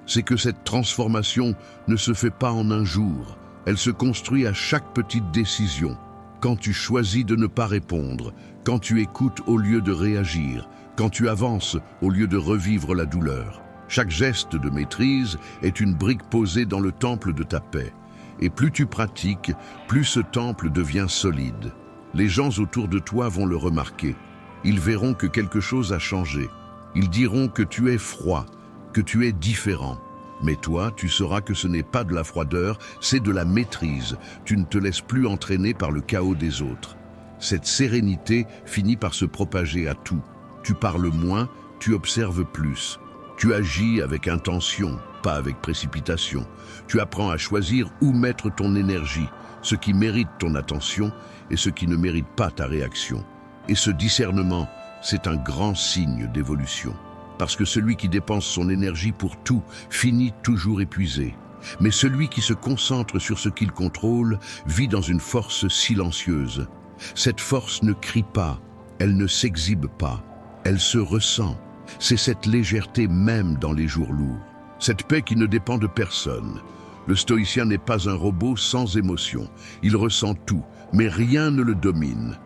[SPEAKER 1] c'est que cette transformation ne se fait pas en un jour. Elle se construit à chaque petite décision. Quand tu choisis de ne pas répondre, quand tu écoutes au lieu de réagir, quand tu avances au lieu de revivre la douleur. Chaque geste de maîtrise est une brique posée dans le temple de ta paix. Et plus tu pratiques, plus ce temple devient solide. Les gens autour de toi vont le remarquer. Ils verront que quelque chose a changé. Ils diront que tu es froid, que tu es différent. Mais toi, tu sauras que ce n'est pas de la froideur, c'est de la maîtrise. Tu ne te laisses plus entraîner par le chaos des autres. Cette sérénité finit par se propager à tout. Tu parles moins, tu observes plus. Tu agis avec intention, pas avec précipitation. Tu apprends à choisir où mettre ton énergie, ce qui mérite ton attention et ce qui ne mérite pas ta réaction. Et ce discernement, c'est un grand signe d'évolution. Parce que celui qui dépense son énergie pour tout finit toujours épuisé. Mais celui qui se concentre sur ce qu'il contrôle vit dans une force silencieuse. Cette force ne crie pas, elle ne s'exhibe pas, elle se ressent. C'est cette légèreté même dans les jours lourds. Cette paix qui ne dépend de personne. Le stoïcien n'est pas un robot sans émotion. Il ressent tout, mais rien ne le domine.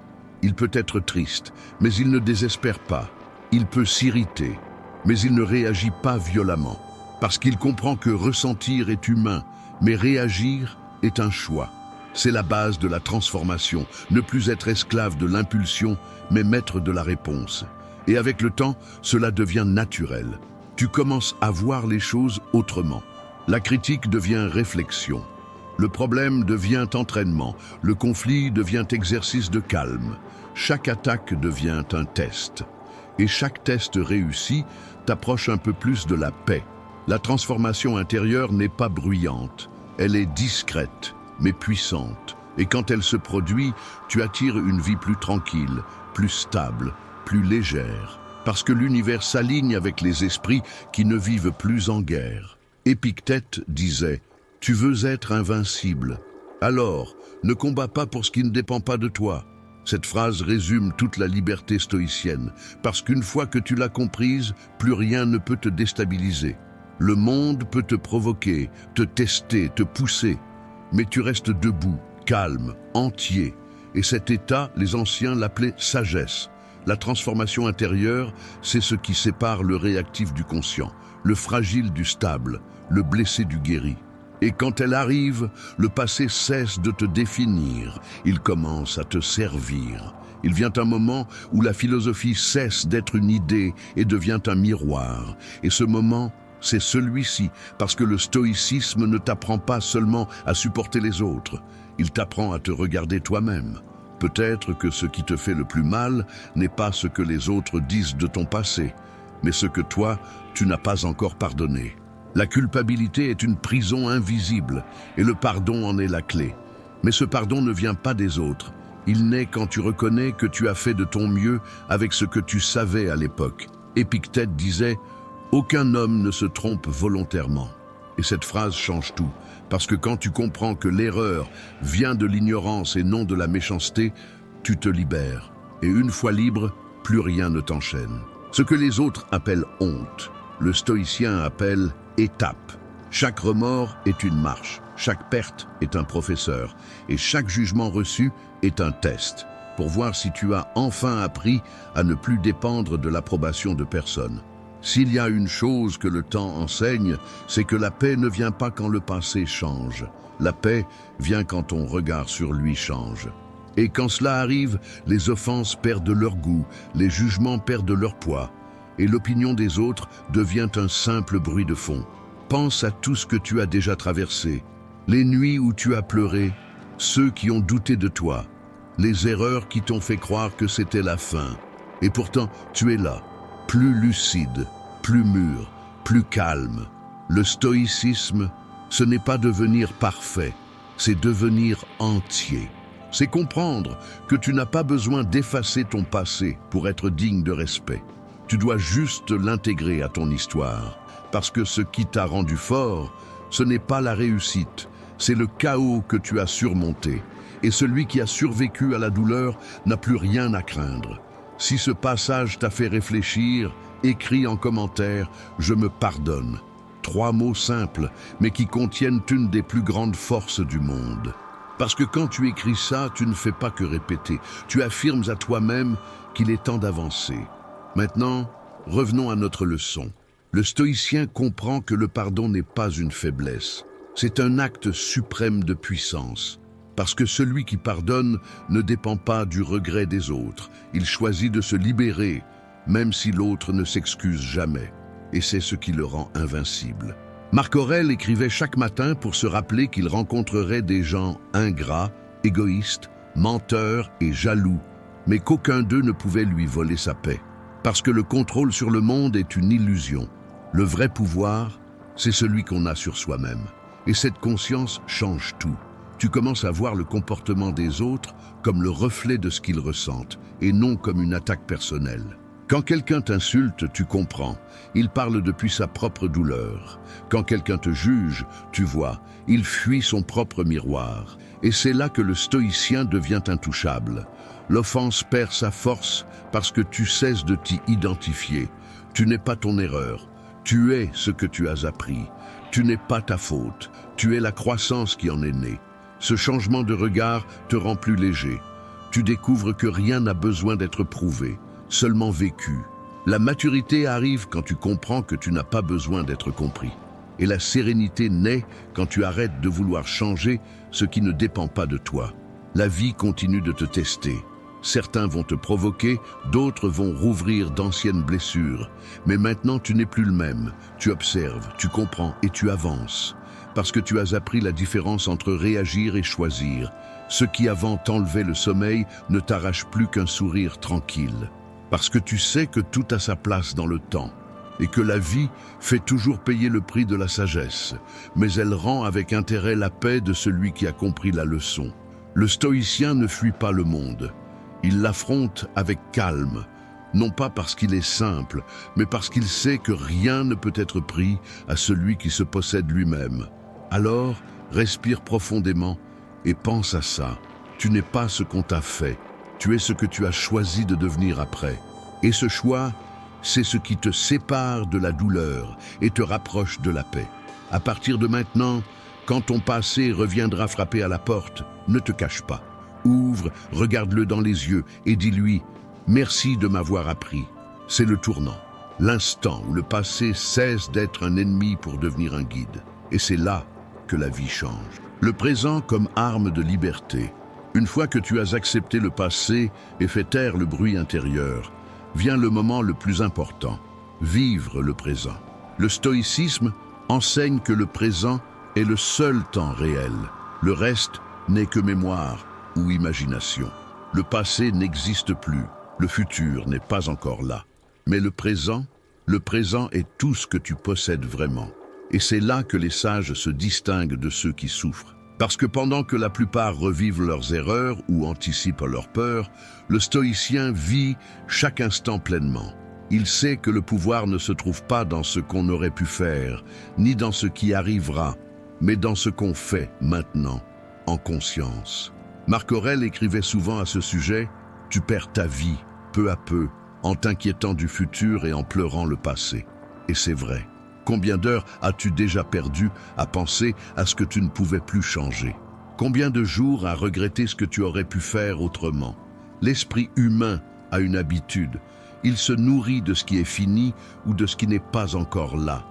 [SPEAKER 1] Il peut être triste, mais il ne désespère pas. Il peut s'irriter, mais il ne réagit pas violemment. Parce qu'il comprend que ressentir est humain, mais réagir est un choix. C'est la base de la transformation, ne plus être esclave de l'impulsion, mais maître de la réponse. Et avec le temps, cela devient naturel. Tu commences à voir les choses autrement. La critique devient réflexion. Le problème devient entraînement. Le conflit devient exercice de calme. Chaque attaque devient un test. Et chaque test réussi t'approche un peu plus de la paix. La transformation intérieure n'est pas bruyante. Elle est discrète, mais puissante. Et quand elle se produit, tu attires une vie plus tranquille, plus stable, plus légère. Parce que l'univers s'aligne avec les esprits qui ne vivent plus en guerre. Épictète disait « Tu veux être invincible. Alors, ne combats pas pour ce qui ne dépend pas de toi. » Cette phrase résume toute la liberté stoïcienne, parce qu'une fois que tu l'as comprise, plus rien ne peut te déstabiliser. Le monde peut te provoquer, te tester, te pousser, mais tu restes debout, calme, entier. Et cet état, les anciens l'appelaient sagesse. La transformation intérieure, c'est ce qui sépare le réactif du conscient, le fragile du stable, le blessé du guéri. Et quand elle arrive, le passé cesse de te définir, il commence à te servir. Il vient un moment où la philosophie cesse d'être une idée et devient un miroir. Et ce moment, c'est celui-ci, parce que le stoïcisme ne t'apprend pas seulement à supporter les autres, il t'apprend à te regarder toi-même. Peut-être que ce qui te fait le plus mal n'est pas ce que les autres disent de ton passé, mais ce que toi, tu n'as pas encore pardonné. La culpabilité est une prison invisible et le pardon en est la clé. Mais ce pardon ne vient pas des autres. Il naît quand tu reconnais que tu as fait de ton mieux avec ce que tu savais à l'époque. Épictète disait « Aucun homme ne se trompe volontairement ». Et cette phrase change tout, parce que quand tu comprends que l'erreur vient de l'ignorance et non de la méchanceté, tu te libères. Et une fois libre, plus rien ne t'enchaîne. Ce que les autres appellent honte, le stoïcien appelle étape. Chaque remords est une marche, chaque perte est un professeur, et chaque jugement reçu est un test, pour voir si tu as enfin appris à ne plus dépendre de l'approbation de personne. S'il y a une chose que le temps enseigne, c'est que la paix ne vient pas quand le passé change. La paix vient quand ton regard sur lui change. Et quand cela arrive, les offenses perdent leur goût, les jugements perdent leur poids, et l'opinion des autres devient un simple bruit de fond. Pense à tout ce que tu as déjà traversé, les nuits où tu as pleuré, ceux qui ont douté de toi, les erreurs qui t'ont fait croire que c'était la fin. Et pourtant, tu es là, plus lucide, plus mûr, plus calme. Le stoïcisme, ce n'est pas devenir parfait, c'est devenir entier. C'est comprendre que tu n'as pas besoin d'effacer ton passé pour être digne de respect. Tu dois juste l'intégrer à ton histoire, parce que ce qui t'a rendu fort, ce n'est pas la réussite, c'est le chaos que tu as surmonté. Et celui qui a survécu à la douleur n'a plus rien à craindre. Si ce passage t'a fait réfléchir, écris en commentaire « Je me pardonne ». 3 mots simples, mais qui contiennent une des plus grandes forces du monde. Parce que quand tu écris ça, tu ne fais pas que répéter. Tu affirmes à toi-même qu'il est temps d'avancer. Maintenant, revenons à notre leçon. Le stoïcien comprend que le pardon n'est pas une faiblesse. C'est un acte suprême de puissance. Parce que celui qui pardonne ne dépend pas du regret des autres. Il choisit de se libérer, même si l'autre ne s'excuse jamais. Et c'est ce qui le rend invincible. Marc Aurèle écrivait chaque matin pour se rappeler qu'il rencontrerait des gens ingrats, égoïstes, menteurs et jaloux, mais qu'aucun d'eux ne pouvait lui voler sa paix. Parce que le contrôle sur le monde est une illusion. Le vrai pouvoir, c'est celui qu'on a sur soi-même. Et cette conscience change tout. Tu commences à voir le comportement des autres comme le reflet de ce qu'ils ressentent, et non comme une attaque personnelle. Quand quelqu'un t'insulte, tu comprends. Il parle depuis sa propre douleur. Quand quelqu'un te juge, tu vois, il fuit son propre miroir. Et c'est là que le stoïcien devient intouchable. L'offense perd sa force parce que tu cesses de t'y identifier. Tu n'es pas ton erreur. Tu es ce que tu as appris. Tu n'es pas ta faute. Tu es la croissance qui en est née. Ce changement de regard te rend plus léger. Tu découvres que rien n'a besoin d'être prouvé, seulement vécu. La maturité arrive quand tu comprends que tu n'as pas besoin d'être compris. Et la sérénité naît quand tu arrêtes de vouloir changer ce qui ne dépend pas de toi. La vie continue de te tester. Certains vont te provoquer, d'autres vont rouvrir d'anciennes blessures. Mais maintenant, tu n'es plus le même. Tu observes, tu comprends et tu avances. Parce que tu as appris la différence entre réagir et choisir. Ce qui avant t'enlevait le sommeil ne t'arrache plus qu'un sourire tranquille. Parce que tu sais que tout a sa place dans le temps. Et que la vie fait toujours payer le prix de la sagesse. Mais elle rend avec intérêt la paix de celui qui a compris la leçon. Le stoïcien ne fuit pas le monde. Il l'affronte avec calme, non pas parce qu'il est simple, mais parce qu'il sait que rien ne peut être pris à celui qui se possède lui-même. Alors, respire profondément et pense à ça. Tu n'es pas ce qu'on t'a fait, tu es ce que tu as choisi de devenir après. Et ce choix, c'est ce qui te sépare de la douleur et te rapproche de la paix. À partir de maintenant, quand ton passé reviendra frapper à la porte, ne te cache pas. Ouvre, regarde-le dans les yeux et dis-lui « Merci de m'avoir appris ». C'est le tournant, l'instant où le passé cesse d'être un ennemi pour devenir un guide. Et c'est là que la vie change. Le présent comme arme de liberté. Une fois que tu as accepté le passé et fait taire le bruit intérieur, vient le moment le plus important, vivre le présent. Le stoïcisme enseigne que le présent est le seul temps réel. Le reste n'est que mémoire ou imagination. Le passé n'existe plus, le futur n'est pas encore là. Mais le présent est tout ce que tu possèdes vraiment. Et c'est là que les sages se distinguent de ceux qui souffrent. Parce que pendant que la plupart revivent leurs erreurs ou anticipent leurs peurs, le stoïcien vit chaque instant pleinement. Il sait que le pouvoir ne se trouve pas dans ce qu'on aurait pu faire, ni dans ce qui arrivera, mais dans ce qu'on fait maintenant, en conscience. Marc Aurèle écrivait souvent à ce sujet « Tu perds ta vie, peu à peu, en t'inquiétant du futur et en pleurant le passé. » Et c'est vrai. Combien d'heures as-tu déjà perdu à penser à ce que tu ne pouvais plus changer? Combien de jours à regretter ce que tu aurais pu faire autrement? L'esprit humain a une habitude. Il se nourrit de ce qui est fini ou de ce qui n'est pas encore là.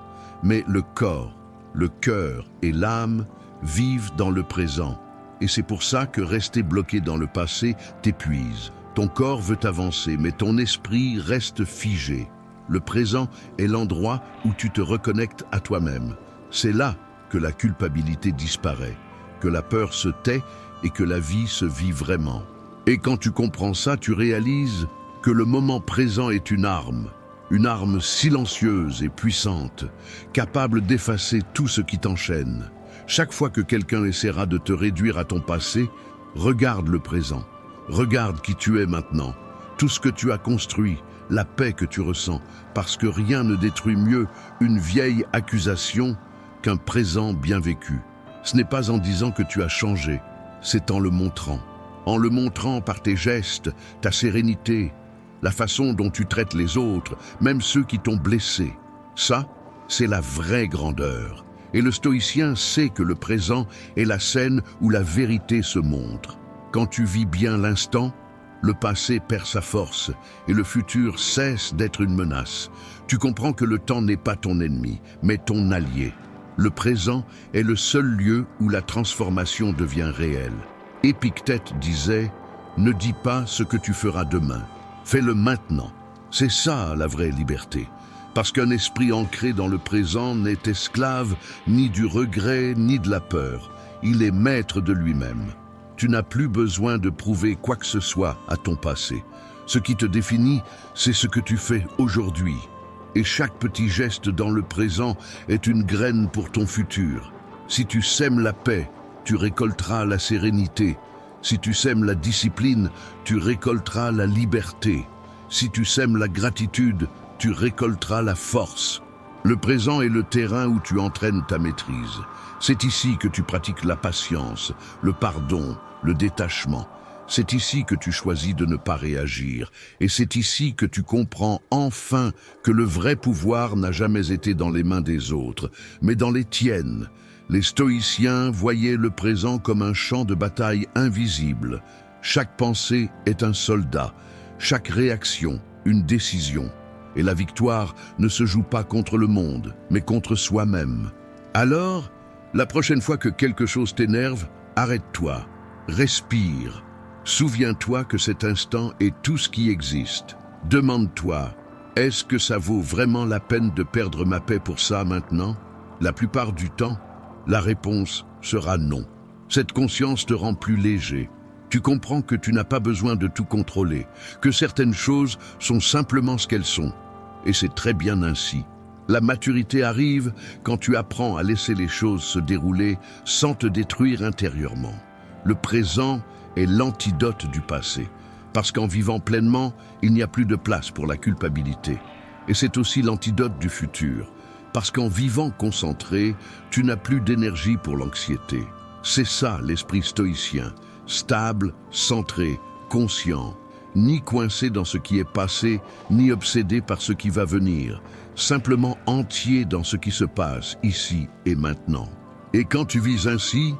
[SPEAKER 1] Mais le corps, le cœur et l'âme vivent dans le présent. Et c'est pour ça que rester bloqué dans le passé t'épuise. Ton corps veut avancer, mais ton esprit reste figé. Le présent est l'endroit où tu te reconnectes à toi-même. C'est là que la culpabilité disparaît, que la peur se tait et que la vie se vit vraiment. Et quand tu comprends ça, tu réalises que le moment présent est une arme silencieuse et puissante, capable d'effacer tout ce qui t'enchaîne. Chaque fois que quelqu'un essaiera de te réduire à ton passé, regarde le présent. Regarde qui tu es maintenant, tout ce que tu as construit, la paix que tu ressens, parce que rien ne détruit mieux une vieille accusation qu'un présent bien vécu. Ce n'est pas en disant que tu as changé, c'est en le montrant par tes gestes, ta sérénité, la façon dont tu traites les autres, même ceux qui t'ont blessé. Ça, c'est la vraie grandeur. Et le stoïcien sait que le présent est la scène où la vérité se montre. Quand tu vis bien l'instant, le passé perd sa force et le futur cesse d'être une menace. Tu comprends que le temps n'est pas ton ennemi, mais ton allié. Le présent est le seul lieu où la transformation devient réelle. Épictète disait « Ne dis pas ce que tu feras demain, fais-le maintenant ». C'est ça la vraie liberté. Parce qu'un esprit ancré dans le présent n'est esclave ni du regret ni de la peur. Il est maître de lui-même. Tu n'as plus besoin de prouver quoi que ce soit à ton passé. Ce qui te définit, c'est ce que tu fais aujourd'hui. Et chaque petit geste dans le présent est une graine pour ton futur. Si tu sèmes la paix, tu récolteras la sérénité. Si tu sèmes la discipline, tu récolteras la liberté. Si tu sèmes la gratitude, tu récolteras la force. Le présent est le terrain où tu entraînes ta maîtrise. C'est ici que tu pratiques la patience, le pardon, le détachement. C'est ici que tu choisis de ne pas réagir. Et c'est ici que tu comprends enfin que le vrai pouvoir n'a jamais été dans les mains des autres, mais dans les tiennes. Les stoïciens voyaient le présent comme un champ de bataille invisible. Chaque pensée est un soldat, chaque réaction, une décision. Et la victoire ne se joue pas contre le monde, mais contre soi-même. Alors, la prochaine fois que quelque chose t'énerve, arrête-toi, respire. Souviens-toi que cet instant est tout ce qui existe. Demande-toi, est-ce que ça vaut vraiment la peine de perdre ma paix pour ça maintenant? La plupart du temps, la réponse sera non. Cette conscience te rend plus léger. Tu comprends que tu n'as pas besoin de tout contrôler, que certaines choses sont simplement ce qu'elles sont. Et c'est très bien ainsi. La maturité arrive quand tu apprends à laisser les choses se dérouler sans te détruire intérieurement. Le présent est l'antidote du passé, parce qu'en vivant pleinement, il n'y a plus de place pour la culpabilité. Et c'est aussi l'antidote du futur, parce qu'en vivant concentré, tu n'as plus d'énergie pour l'anxiété. C'est ça l'esprit stoïcien, stable, centré, conscient, ni coincé dans ce qui est passé, ni obsédé par ce qui va venir, simplement entier dans ce qui se passe ici et maintenant. Et quand tu vis ainsi,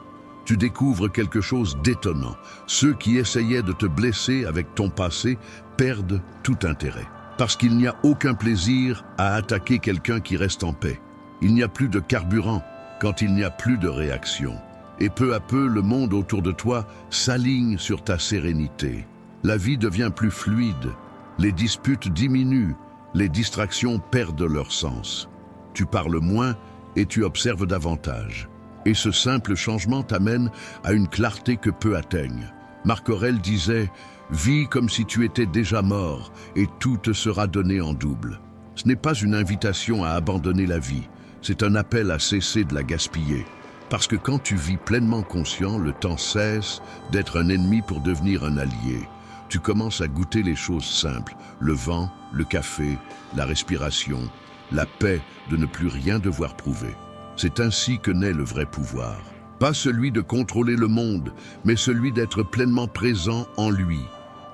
[SPEAKER 1] tu découvres quelque chose d'étonnant. Ceux qui essayaient de te blesser avec ton passé perdent tout intérêt. Parce qu'il n'y a aucun plaisir à attaquer quelqu'un qui reste en paix. Il n'y a plus de carburant quand il n'y a plus de réaction. Et peu à peu, le monde autour de toi s'aligne sur ta sérénité. La vie devient plus fluide, les disputes diminuent, les distractions perdent leur sens. Tu parles moins et tu observes davantage. Et ce simple changement t'amène à une clarté que peu atteignent. Marc Aurèle disait « Vis comme si tu étais déjà mort et tout te sera donné en double ». Ce n'est pas une invitation à abandonner la vie, c'est un appel à cesser de la gaspiller. Parce que quand tu vis pleinement conscient, le temps cesse d'être un ennemi pour devenir un allié. Tu commences à goûter les choses simples, le vent, le café, la respiration, la paix de ne plus rien devoir prouver. C'est ainsi que naît le vrai pouvoir. Pas celui de contrôler le monde, mais celui d'être pleinement présent en lui,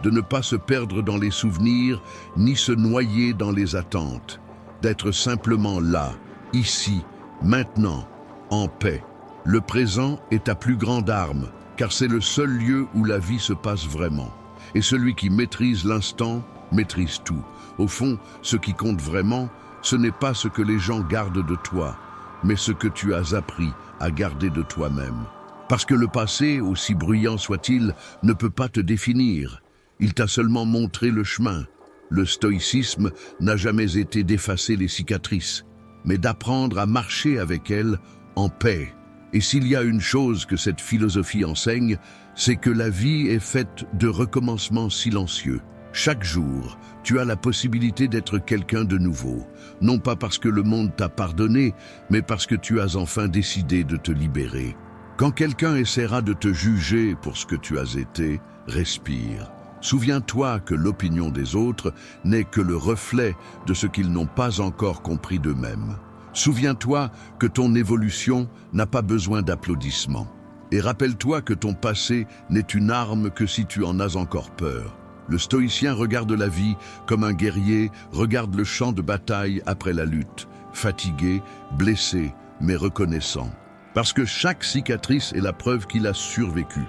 [SPEAKER 1] de ne pas se perdre dans les souvenirs, ni se noyer dans les attentes, d'être simplement là, ici, maintenant, en paix. Le présent est ta plus grande arme, car c'est le seul lieu où la vie se passe vraiment. Et celui qui maîtrise l'instant, maîtrise tout. Au fond, ce qui compte vraiment, ce n'est pas ce que les gens gardent de toi, mais ce que tu as appris à garder de toi-même. Parce que le passé, aussi bruyant soit-il, ne peut pas te définir. Il t'a seulement montré le chemin. Le stoïcisme n'a jamais été d'effacer les cicatrices, mais d'apprendre à marcher avec elles en paix. Et s'il y a une chose que cette philosophie enseigne, c'est que la vie est faite de recommencements silencieux. Chaque jour, tu as la possibilité d'être quelqu'un de nouveau, non pas parce que le monde t'a pardonné, mais parce que tu as enfin décidé de te libérer. Quand quelqu'un essaiera de te juger pour ce que tu as été, respire. Souviens-toi que l'opinion des autres n'est que le reflet de ce qu'ils n'ont pas encore compris d'eux-mêmes. Souviens-toi que ton évolution n'a pas besoin d'applaudissements. Et rappelle-toi que ton passé n'est une arme que si tu en as encore peur. Le stoïcien regarde la vie comme un guerrier regarde le champ de bataille après la lutte, fatigué, blessé, mais reconnaissant. Parce que chaque cicatrice est la preuve qu'il a survécu.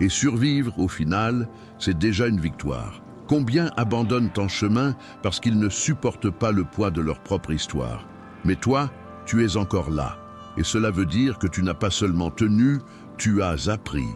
[SPEAKER 1] Et survivre, au final, c'est déjà une victoire. Combien abandonnent en chemin parce qu'ils ne supportent pas le poids de leur propre histoire? Mais toi, tu es encore là. Et cela veut dire que tu n'as pas seulement tenu, tu as appris.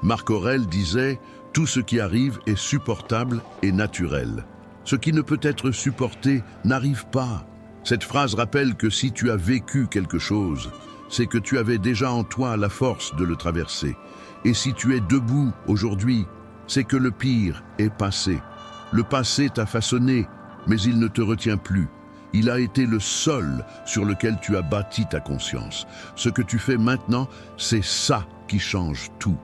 [SPEAKER 1] Marc Aurèle disait « Tout ce qui arrive est supportable et naturel. Ce qui ne peut être supporté n'arrive pas. » Cette phrase rappelle que si tu as vécu quelque chose, c'est que tu avais déjà en toi la force de le traverser. Et si tu es debout aujourd'hui, c'est que le pire est passé. Le passé t'a façonné, mais il ne te retient plus. Il a été le sol sur lequel tu as bâti ta conscience. Ce que tu fais maintenant, c'est ça qui change tout.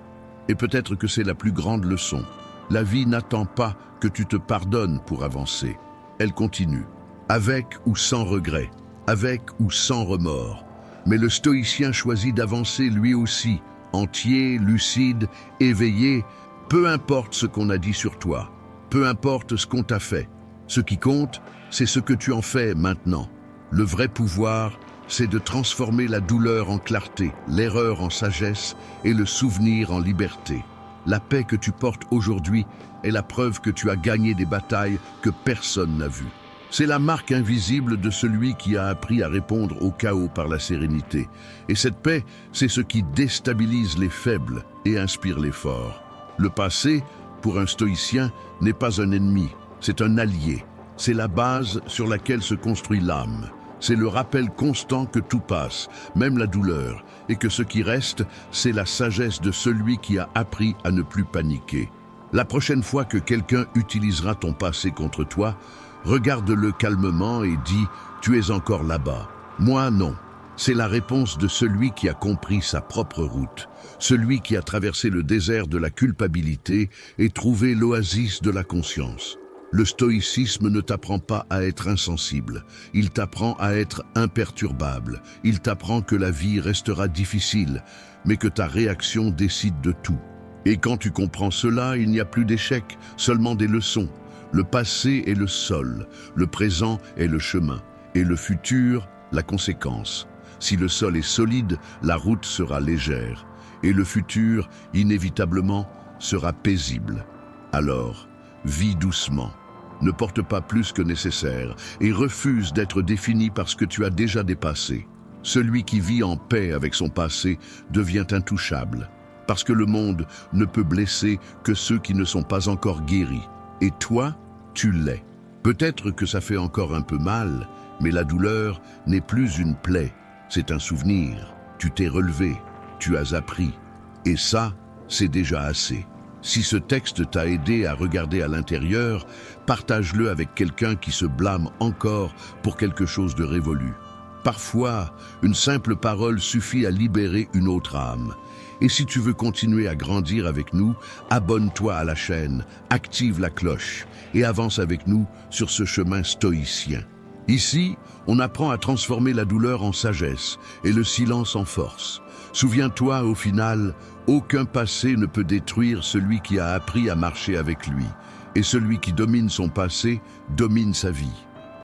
[SPEAKER 1] Et peut-être que c'est la plus grande leçon. La vie n'attend pas que tu te pardonnes pour avancer. Elle continue, avec ou sans regret, avec ou sans remords. Mais le stoïcien choisit d'avancer lui aussi, entier, lucide, éveillé, peu importe ce qu'on a dit sur toi, peu importe ce qu'on t'a fait. Ce qui compte, c'est ce que tu en fais maintenant. Le vrai pouvoir, c'est de transformer la douleur en clarté, l'erreur en sagesse et le souvenir en liberté. La paix que tu portes aujourd'hui est la preuve que tu as gagné des batailles que personne n'a vues. C'est la marque invisible de celui qui a appris à répondre au chaos par la sérénité. Et cette paix, c'est ce qui déstabilise les faibles et inspire les forts. Le passé, pour un stoïcien, n'est pas un ennemi, c'est un allié. C'est la base sur laquelle se construit l'âme. C'est le rappel constant que tout passe, même la douleur, et que ce qui reste, c'est la sagesse de celui qui a appris à ne plus paniquer. La prochaine fois que quelqu'un utilisera ton passé contre toi, regarde-le calmement et dis « Tu es encore là-bas ». Moi, non. C'est la réponse de celui qui a compris sa propre route, celui qui a traversé le désert de la culpabilité et trouvé l'oasis de la conscience. Le stoïcisme ne t'apprend pas à être insensible, il t'apprend à être imperturbable, il t'apprend que la vie restera difficile, mais que ta réaction décide de tout. Et quand tu comprends cela, il n'y a plus d'échecs, seulement des leçons. Le passé est le sol, le présent est le chemin, et le futur, la conséquence. Si le sol est solide, la route sera légère, et le futur, inévitablement, sera paisible. Alors, vis doucement, ne porte pas plus que nécessaire, et refuse d'être défini par ce que tu as déjà dépassé. Celui qui vit en paix avec son passé devient intouchable, parce que le monde ne peut blesser que ceux qui ne sont pas encore guéris. Et toi, tu l'es. Peut-être que ça fait encore un peu mal, mais la douleur n'est plus une plaie, c'est un souvenir. Tu t'es relevé, tu as appris. Et ça, c'est déjà assez. Si ce texte t'a aidé à regarder à l'intérieur, partage-le avec quelqu'un qui se blâme encore pour quelque chose de révolu. Parfois, une simple parole suffit à libérer une autre âme. Et si tu veux continuer à grandir avec nous, abonne-toi à la chaîne, active la cloche et avance avec nous sur ce chemin stoïcien. Ici, on apprend à transformer la douleur en sagesse et le silence en force. Souviens-toi, au final, aucun passé ne peut détruire celui qui a appris à marcher avec lui. Et celui qui domine son passé domine sa vie.